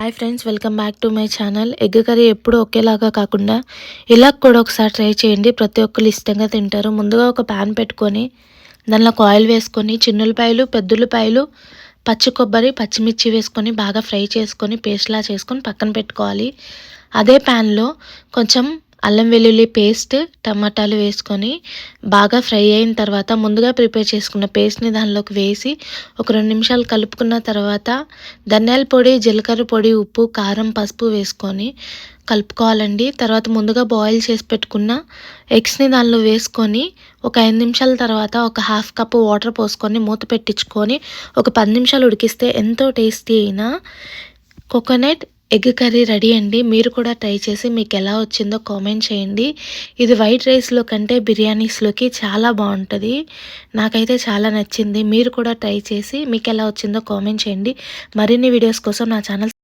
Hi friends, welcome back to my channel. Egg curry ఎప్పుడు ఒకేలాగా కాకుండా ఇలా కూడా ఒకసారి ట్రై చేయండి. ప్రతి ఒక్కరు ఇష్టంగా తింటారు. ముందుగా ఒక ప్యాన్ పెట్టుకొని దానిలో ఆయిల్ వేసుకొని చిన్నులపాయలు, పెద్దులపాయలు, పచ్చి కొబ్బరి, పచ్చిమిర్చి వేసుకొని బాగా ఫ్రై చేసుకొని పేస్ట్లా చేసుకొని పక్కన పెట్టుకోవాలి. అదే ప్యాన్లో కొంచెం అల్లం వెల్లుల్లి పేస్ట్, టమాటాలు వేసుకొని బాగా ఫ్రై అయిన తర్వాత ముందుగా ప్రిపేర్ చేసుకున్న పేస్ట్ని దానిలోకి వేసి ఒక 2 నిమిషాలు కలుపుకున్న తర్వాత ధనియాల పొడి, జీలకర్ర పొడి, ఉప్పు, కారం, పసుపు వేసుకొని కలుపుకోవాలండి. తర్వాత ముందుగా బాయిల్ చేసి పెట్టుకున్న ఎగ్స్ని దానిలో వేసుకొని ఒక 5 నిమిషాల తర్వాత ఒక హాఫ్ కప్పు వాటర్ పోసుకొని మూత పెట్టించుకొని ఒక 10 నిమిషాలు ఉడికిస్తే ఎంతో టేస్టీ అయిన కోకోనట్ ఎగ్ కర్రీ రెడీ అండి. మీరు కూడా ట్రై చేసి మీకు ఎలా వచ్చిందో కామెంట్ చేయండి. ఇది వైట్ రైస్లో కంటే బిర్యానీస్లోకి చాలా బాగుంటుంది. నాకైతే చాలా నచ్చింది. మీరు కూడా ట్రై చేసి మీకు ఎలా వచ్చిందో కామెంట్ చేయండి. మరిన్ని వీడియోస్ కోసం నా ఛానల్